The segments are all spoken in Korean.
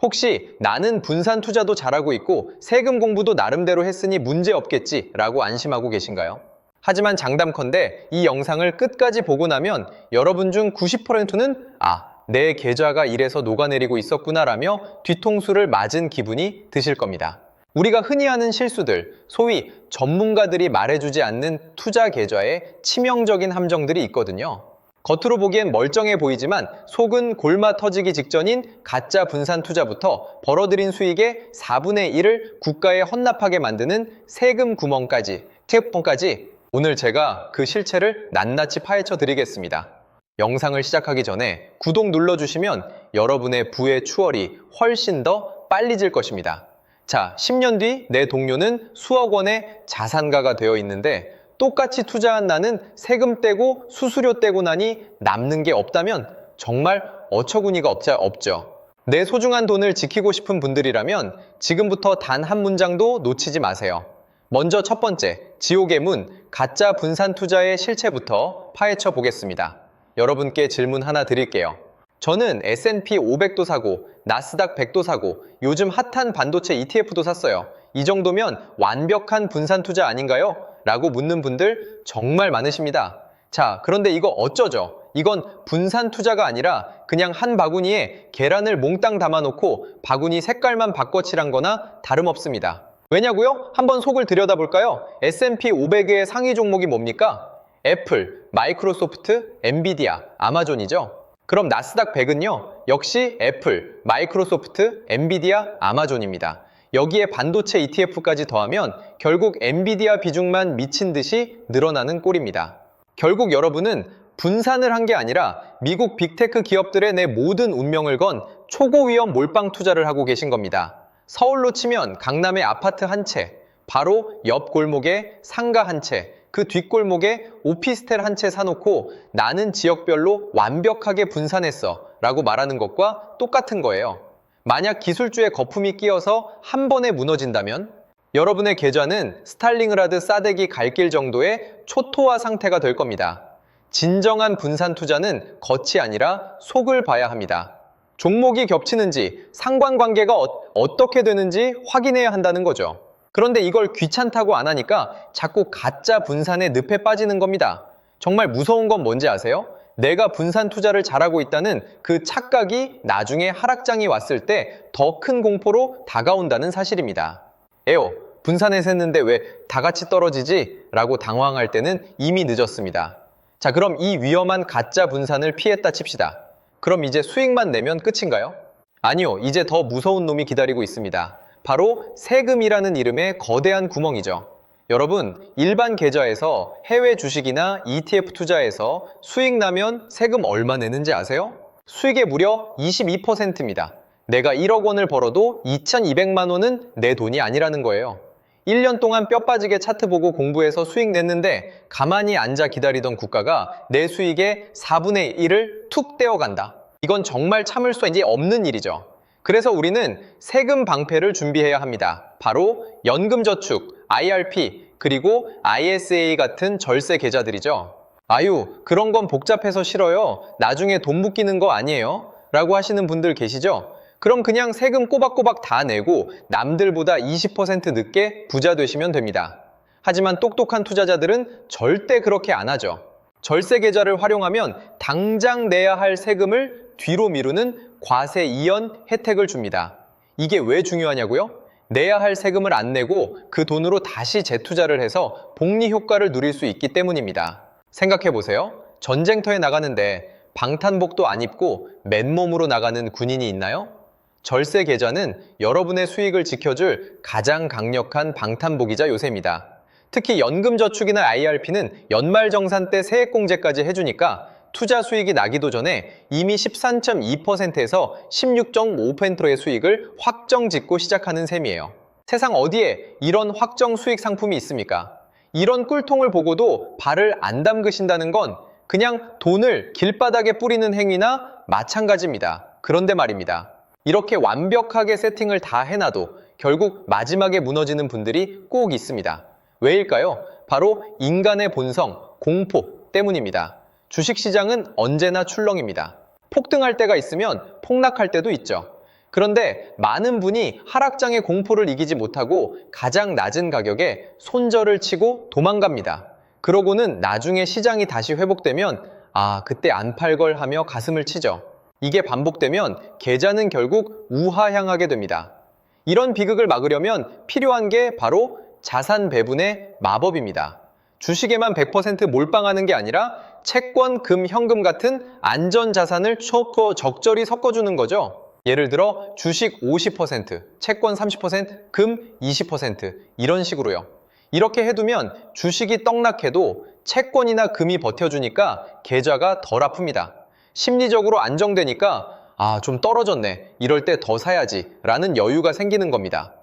혹시 나는 분산 투자도 잘하고 있고 세금 공부도 나름대로 했으니 문제 없겠지 라고 안심하고 계신가요? 하지만 장담컨대 이 영상을 끝까지 보고 나면 여러분 중 90%는 내 계좌가 이래서 녹아내리고 있었구나 라며 뒤통수를 맞은 기분이 드실 겁니다. 우리가 흔히 하는 실수들, 소위 전문가들이 말해주지 않는 투자 계좌에 치명적인 함정들이 있거든요. 겉으로 보기엔 멀쩡해 보이지만 속은 골마 터지기 직전인 가짜 분산 투자부터 벌어들인 수익의 4분의 1을 국가에 헌납하게 만드는 세금 구멍까지, 특혜법까지 오늘 제가 그 실체를 낱낱이 파헤쳐 드리겠습니다. 영상을 시작하기 전에 구독 눌러주시면 여러분의 부의 추월이 훨씬 더 빨리 질 것입니다. 자, 10년 뒤 내 동료는 수억 원의 자산가가 되어 있는데 똑같이 투자한 나는 세금 떼고 수수료 떼고 나니 남는 게 없다면 정말 어처구니가 없죠. 내 소중한 돈을 지키고 싶은 분들이라면 지금부터 단 한 문장도 놓치지 마세요. 먼저 첫 번째, 지옥의 문, 가짜 분산 투자의 실체부터 파헤쳐 보겠습니다. 여러분께 질문 하나 드릴게요. 저는 S&P 500도 사고 나스닥 100도 사고 요즘 핫한 반도체 ETF도 샀어요. 이 정도면 완벽한 분산 투자 아닌가요? 라고 묻는 분들 정말 많으십니다. 자, 그런데 이거 어쩌죠? 이건 분산 투자가 아니라 그냥 한 바구니에 계란을 몽땅 담아놓고 바구니 색깔만 바꿔칠한 거나 다름없습니다. 왜냐고요? 한번 속을 들여다볼까요? S&P 500의 상위 종목이 뭡니까? 애플, 마이크로소프트, 엔비디아, 아마존이죠. 그럼 나스닥 100은요? 역시 애플, 마이크로소프트, 엔비디아, 아마존입니다. 여기에 반도체 ETF까지 더하면 결국 엔비디아 비중만 미친 듯이 늘어나는 꼴입니다. 결국 여러분은 분산을 한 게 아니라 미국 빅테크 기업들의 내 모든 운명을 건 초고위험 몰빵 투자를 하고 계신 겁니다. 서울로 치면 강남의 아파트 한 채, 바로 옆 골목에 상가 한 채, 그 뒷골목에 오피스텔 한 채 사놓고 나는 지역별로 완벽하게 분산했어 라고 말하는 것과 똑같은 거예요. 만약 기술주의 거품이 끼어서 한 번에 무너진다면 여러분의 계좌는 스탈링을 하듯 싸대기 갈 길 정도의 초토화 상태가 될 겁니다. 진정한 분산 투자는 겉이 아니라 속을 봐야 합니다. 종목이 겹치는지 상관관계가 어떻게 되는지 확인해야 한다는 거죠. 그런데 이걸 귀찮다고 안 하니까 자꾸 가짜 분산의 늪에 빠지는 겁니다. 정말 무서운 건 뭔지 아세요? 내가 분산 투자를 잘하고 있다는 그 착각이 나중에 하락장이 왔을 때 더 큰 공포로 다가온다는 사실입니다. 에요, 분산해서 했는데 왜 다 같이 떨어지지? 라고 당황할 때는 이미 늦었습니다. 자, 그럼 이 위험한 가짜 분산을 피했다 칩시다. 그럼 이제 수익만 내면 끝인가요? 아니요, 이제 더 무서운 놈이 기다리고 있습니다. 바로 세금이라는 이름의 거대한 구멍이죠. 여러분, 일반 계좌에서 해외 주식이나 ETF 투자해서 수익 나면 세금 얼마 내는지 아세요? 수익의 무려 22%입니다. 내가 1억 원을 벌어도 2,200만 원은 내 돈이 아니라는 거예요. 1년 동안 뼈 빠지게 차트 보고 공부해서 수익 냈는데 가만히 앉아 기다리던 국가가 내 수익의 4분의 1을 툭 떼어간다. 이건 정말 참을 수 없는 일이죠. 그래서 우리는 세금 방패를 준비해야 합니다. 바로 연금저축, IRP, 그리고 ISA 같은 절세 계좌들이죠. 아유, 그런 건 복잡해서 싫어요. 나중에 돈 묶이는 거 아니에요? 라고 하시는 분들 계시죠? 그럼 그냥 세금 꼬박꼬박 다 내고 남들보다 20% 늦게 부자 되시면 됩니다. 하지만 똑똑한 투자자들은 절대 그렇게 안 하죠. 절세 계좌를 활용하면 당장 내야 할 세금을 뒤로 미루는 과세 이연 혜택을 줍니다. 이게 왜 중요하냐고요? 내야 할 세금을 안 내고 그 돈으로 다시 재투자를 해서 복리 효과를 누릴 수 있기 때문입니다. 생각해보세요. 전쟁터에 나가는데 방탄복도 안 입고 맨몸으로 나가는 군인이 있나요? 절세 계좌는 여러분의 수익을 지켜줄 가장 강력한 방탄복이자 요새입니다. 특히 연금저축이나 IRP는 연말정산 때 세액공제까지 해주니까 투자 수익이 나기도 전에 이미 13.2%에서 16.5%의 수익을 확정 짓고 시작하는 셈이에요. 세상 어디에 이런 확정 수익 상품이 있습니까? 이런 꿀통을 보고도 발을 안 담그신다는 건 그냥 돈을 길바닥에 뿌리는 행위나 마찬가지입니다. 그런데 말입니다. 이렇게 완벽하게 세팅을 다 해놔도 결국 마지막에 무너지는 분들이 꼭 있습니다. 왜일까요? 바로 인간의 본성, 공포 때문입니다. 주식시장은 언제나 출렁입니다. 폭등할 때가 있으면 폭락할 때도 있죠. 그런데 많은 분이 하락장의 공포를 이기지 못하고 가장 낮은 가격에 손절을 치고 도망갑니다. 그러고는 나중에 시장이 다시 회복되면 그때 안 팔 걸 하며 가슴을 치죠. 이게 반복되면 계좌는 결국 우하향하게 됩니다. 이런 비극을 막으려면 필요한 게 바로 자산 배분의 마법입니다. 주식에만 100% 몰빵하는 게 아니라 채권, 금, 현금 같은 안전 자산을 적절히 섞어주는 거죠. 예를 들어 주식 50%, 채권 30%, 금 20% 이런 식으로요. 이렇게 해두면 주식이 떡락해도 채권이나 금이 버텨주니까 계좌가 덜 아픕니다. 심리적으로 안정되니까 좀 떨어졌네. 이럴 때 더 사야지 라는 여유가 생기는 겁니다.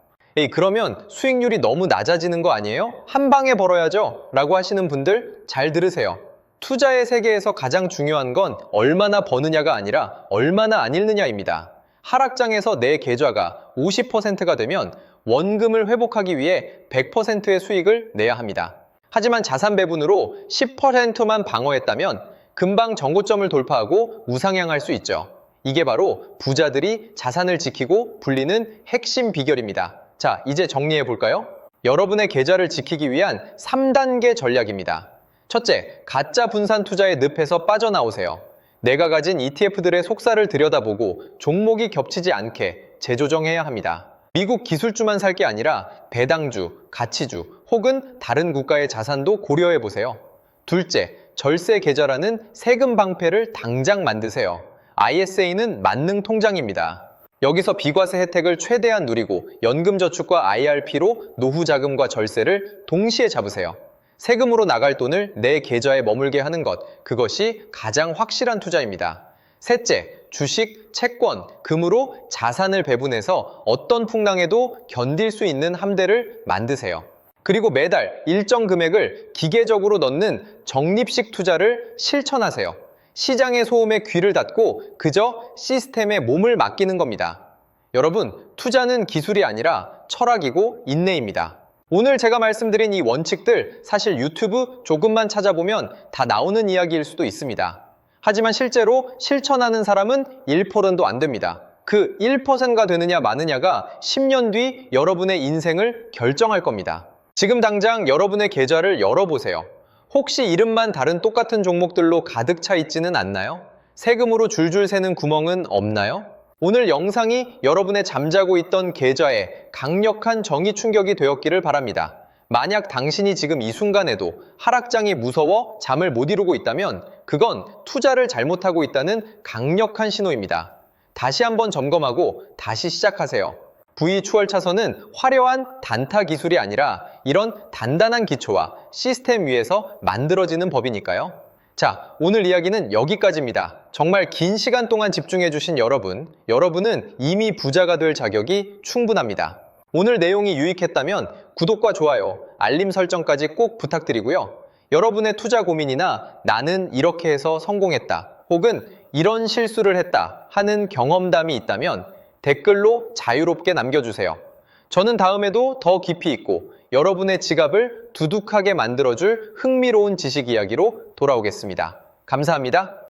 그러면 수익률이 너무 낮아지는 거 아니에요? 한 방에 벌어야죠 라고 하시는 분들 잘 들으세요. 투자의 세계에서 가장 중요한 건 얼마나 버느냐가 아니라 얼마나 안 잃느냐입니다. 하락장에서 내 계좌가 50%가 되면 원금을 회복하기 위해 100%의 수익을 내야 합니다. 하지만 자산 배분으로 10%만 방어했다면 금방 정고점을 돌파하고 우상향할 수 있죠. 이게 바로 부자들이 자산을 지키고 불리는 핵심 비결입니다. 자, 이제 정리해 볼까요? 여러분의 계좌를 지키기 위한 3단계 전략입니다. 첫째, 가짜 분산 투자의 늪에서 빠져나오세요. 내가 가진 ETF들의 속살을 들여다보고 종목이 겹치지 않게 재조정해야 합니다. 미국 기술주만 살 게 아니라 배당주, 가치주 혹은 다른 국가의 자산도 고려해 보세요. 둘째, 절세 계좌라는 세금 방패를 당장 만드세요. ISA는 만능 통장입니다. 여기서 비과세 혜택을 최대한 누리고 연금저축과 IRP로 노후 자금과 절세를 동시에 잡으세요. 세금으로 나갈 돈을 내 계좌에 머물게 하는 것, 그것이 가장 확실한 투자입니다. 셋째, 주식, 채권, 금으로 자산을 배분해서 어떤 풍랑에도 견딜 수 있는 함대를 만드세요. 그리고 매달 일정 금액을 기계적으로 넣는 적립식 투자를 실천하세요. 시장의 소음에 귀를 닫고 그저 시스템에 몸을 맡기는 겁니다. 여러분, 투자는 기술이 아니라 철학이고 인내입니다. 오늘 제가 말씀드린 이 원칙들 사실 유튜브 조금만 찾아보면 다 나오는 이야기일 수도 있습니다. 하지만 실제로 실천하는 사람은 1%도 안 됩니다. 그 1%가 되느냐 마느냐가 10년 뒤 여러분의 인생을 결정할 겁니다. 지금 당장 여러분의 계좌를 열어보세요. 혹시 이름만 다른 똑같은 종목들로 가득 차 있지는 않나요? 세금으로 줄줄 새는 구멍은 없나요? 오늘 영상이 여러분의 잠자고 있던 계좌에 강력한 정의 충격이 되었기를 바랍니다. 만약 당신이 지금 이 순간에도 하락장이 무서워 잠을 못 이루고 있다면 그건 투자를 잘못하고 있다는 강력한 신호입니다. 다시 한번 점검하고 다시 시작하세요. V 추월 차선은 화려한 단타 기술이 아니라 이런 단단한 기초와 시스템 위에서 만들어지는 법이니까요. 자, 오늘 이야기는 여기까지입니다. 정말 긴 시간 동안 집중해주신 여러분은 이미 부자가 될 자격이 충분합니다. 오늘 내용이 유익했다면 구독과 좋아요, 알림 설정까지 꼭 부탁드리고요. 여러분의 투자 고민이나 나는 이렇게 해서 성공했다, 혹은 이런 실수를 했다 하는 경험담이 있다면 댓글로 자유롭게 남겨주세요. 저는 다음에도 더 깊이 있고 여러분의 지갑을 두둑하게 만들어줄 흥미로운 지식 이야기로 돌아오겠습니다. 감사합니다.